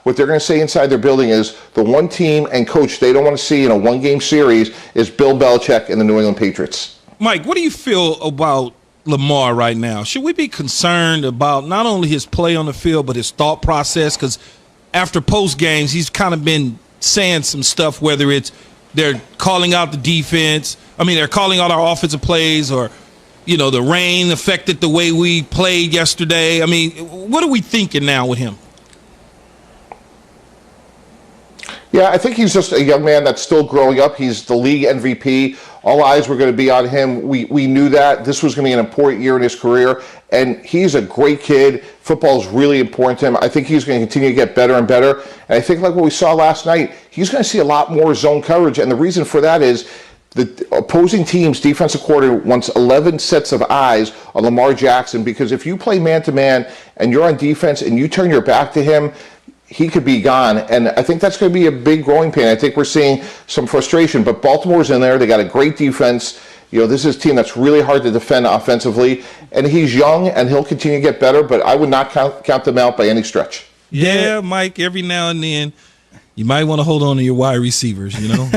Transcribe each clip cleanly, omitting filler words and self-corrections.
what they're going to say inside their building is the one team and coach they don't want to see in a one-game series is Bill Belichick and the New England Patriots. Mike, what do you feel about Lamar right now? Should we be concerned about not only his play on the field but his thought process? Because after post games, he's kind of been saying some stuff, whether it's they're calling out the defense. I mean, they're calling out our offensive plays, or, you know, the rain affected the way we played yesterday. I mean, what are we thinking now with him? Yeah, I think he's just a young man that's still growing up. He's the league MVP. All eyes were going to be on him. We knew that this was going to be an important year in his career, and he's a great kid. Football is really important to him. I think he's going to continue to get better and better. And I think, like what we saw last night, he's going to see a lot more zone coverage, and the reason for that is the opposing team's defensive coordinator wants 11 sets of eyes on Lamar Jackson, because if you play man-to-man and you're on defense and you turn your back to him, he could be gone. And I think that's going to be a big growing pain. I think we're seeing some frustration, but Baltimore's in there. They got a great defense. You know, this is a team that's really hard to defend offensively, and he's young and he'll continue to get better, but I would not count them out by any stretch. Yeah, Mike, every now and then you might want to hold on to your wide receivers, you know.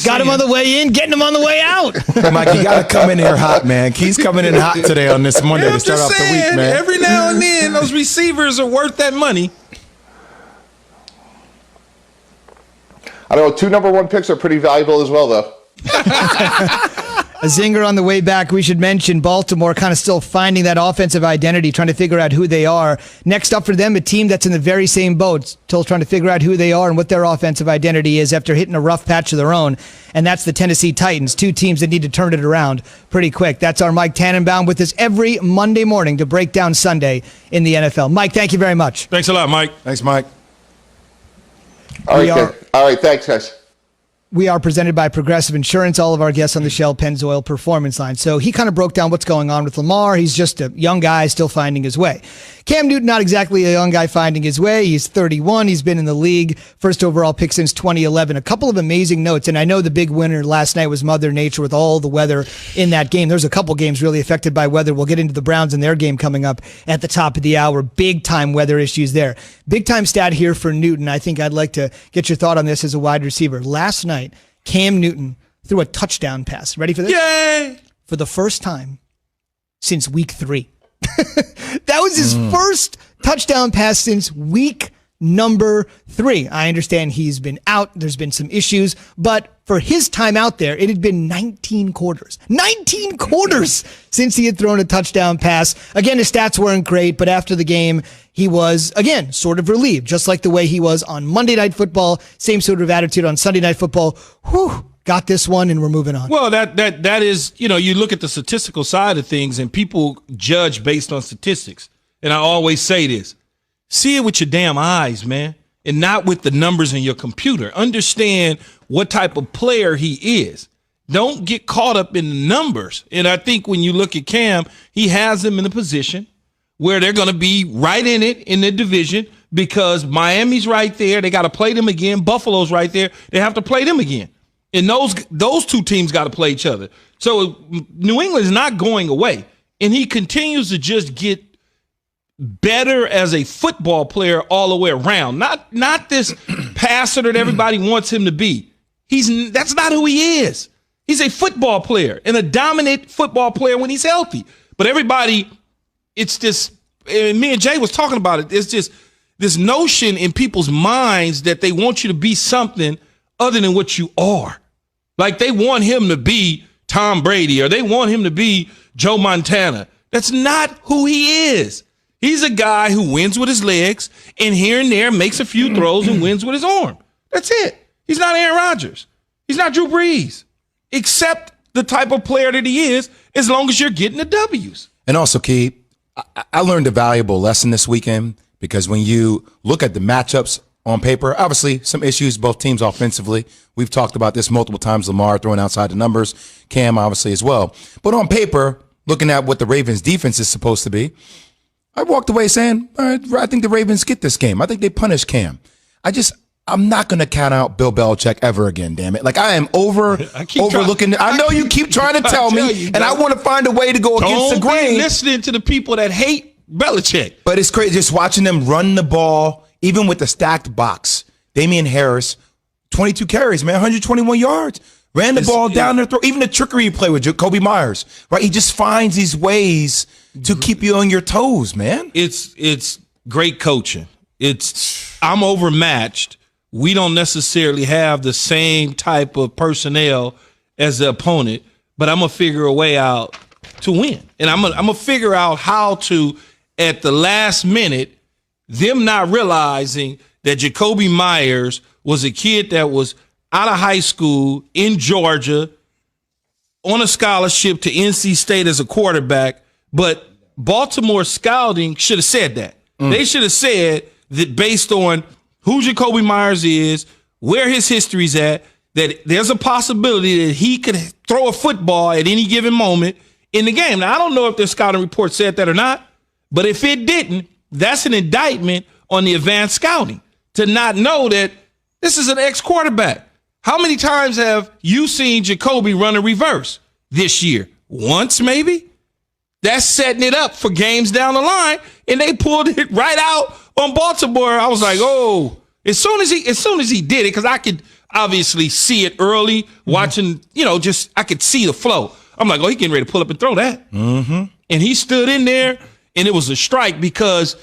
Got him on the way in, getting him on the way out. Hey, Mike, you got to come in here hot, man. He's coming in hot today on this Monday to start off the week, man. Every now and then those receivers are worth that money. I don't know, 2 number 1 picks are pretty valuable as well, though. A zinger on the way back. We should mention Baltimore kind of still finding that offensive identity, trying to figure out who they are. Next up for them, a team that's in the very same boat, still trying to figure out who they are and what their offensive identity is after hitting a rough patch of their own, and that's the Tennessee Titans, 2 teams that need to turn it around pretty quick. That's our Mike Tannenbaum with us every Monday morning to break down Sunday in the NFL. Mike, thank you very much. Thanks a lot, Mike. Thanks, Mike. All right, thanks, guys. We are presented by Progressive Insurance. All of our guests on the Shell Pennzoil Performance Line. So he kind of broke down what's going on with Lamar. He's just a young guy still finding his way. Cam Newton, not exactly a young guy finding his way. He's 31. He's been in the league, first overall pick since 2011. A couple of amazing notes, and I know the big winner last night was Mother Nature with all the weather in that game. There's a couple games really affected by weather. We'll get into the Browns and their game coming up at the top of the hour. Big-time weather issues there. Big-time stat here for Newton. I think I'd like to get your thought on this as a wide receiver. Last night, Cam Newton threw a touchdown pass. Ready for this? Yay! For the first time since week 3. That was his first touchdown pass since week number 3. I understand he's been out. There's been some issues, but for his time out there, it had been 19 quarters. 19 quarters since he had thrown a touchdown pass. Again, his stats weren't great, but after the game, he was, again, sort of relieved, just like the way he was on Monday Night Football. Same sort of attitude on Sunday Night Football. Whew, got this one, and we're moving on. Well, that is, you know, you look at the statistical side of things, and people judge based on statistics. And I always say this. See it with your damn eyes, man, and not with the numbers in your computer. Understand what type of player he is. Don't get caught up in the numbers. And I think when you look at Cam, he has them in a position where they're going to be right in it in the division, because Miami's right there. They got to play them again. Buffalo's right there. They have to play them again. And those 2 teams got to play each other. So New England's not going away. And he continues to just get better as a football player all the way around. Not this passer that everybody wants him to be. That's not who he is. He's a football player and a dominant football player when he's healthy. But everybody, it's this, and me and Jay was talking about it, it's just this notion in people's minds that they want you to be something other than what you are. Like they want him to be Tom Brady, or they want him to be Joe Montana. That's not who he is. He's a guy who wins with his legs and here and there makes a few throws and wins with his arm. That's it. He's not Aaron Rodgers. He's not Drew Brees. Accept the type of player that he is as long as you're getting the W's. And also, Key, I learned a valuable lesson this weekend, because when you look at the matchups on paper, obviously some issues, both teams offensively. We've talked about this multiple times, Lamar throwing outside the numbers, Cam obviously as well. But on paper, looking at what the Ravens defense is supposed to be, I walked away saying, all right, I think the Ravens get this game. I think they punish Cam. I'm not going to count out Bill Belichick ever again, damn it. Like, I am overlooking. I know you keep trying to tell me, and I want to find a way to go against the grain. Don't be listening to the people that hate Belichick. But it's crazy just watching them run the ball even with the stacked box, Damian Harris, 22 carries, man, 121 yards. Ran the ball down their throat. Even the trickery you play with Jacoby Myers, right? He just finds these ways to keep you on your toes, man. It's great coaching. I'm overmatched. We don't necessarily have the same type of personnel as the opponent, but I'm gonna figure a way out to win, and I'm gonna figure out how to, at the last minute, them not realizing that Jacoby Myers was a kid that was out of high school in Georgia on a scholarship to NC State as a quarterback, but Baltimore scouting should have said that. They should have said that based on who Jacoby Myers is, where his history's at, that there's a possibility that he could throw a football at any given moment in the game. Now, I don't know if their scouting report said that or not, but if it didn't, that's an indictment on the advanced scouting to not know that this is an ex-quarterback. How many times have you seen Jacoby run a reverse this year? Once, maybe? That's setting it up for games down the line, and they pulled it right out on Baltimore. I was like, oh, as soon as he did it, because I could obviously see it early, watching, I could see the flow. I'm like, oh, he getting ready to pull up and throw that. Mm-hmm. And he stood in there, and it was a strike because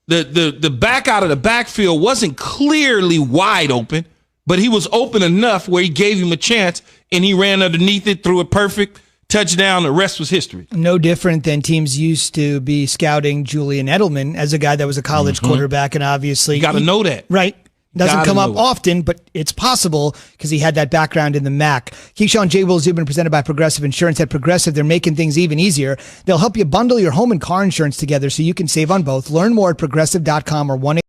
the back out of the backfield wasn't clearly wide open, but he was open enough where he gave him a chance, and he ran underneath it, threw a perfect touchdown. The rest was history. No different than teams used to be scouting Julian Edelman as a guy that was a college quarterback, and obviously You got to know that. Right. Doesn't Gotta come up know it. often, but it's possible because he had that background in the MAC. Keyshawn, J. Will Zubin, presented by Progressive Insurance. At Progressive, they're making things even easier. They'll help you bundle your home and car insurance together so you can save on both. Learn more at progressive.com or 1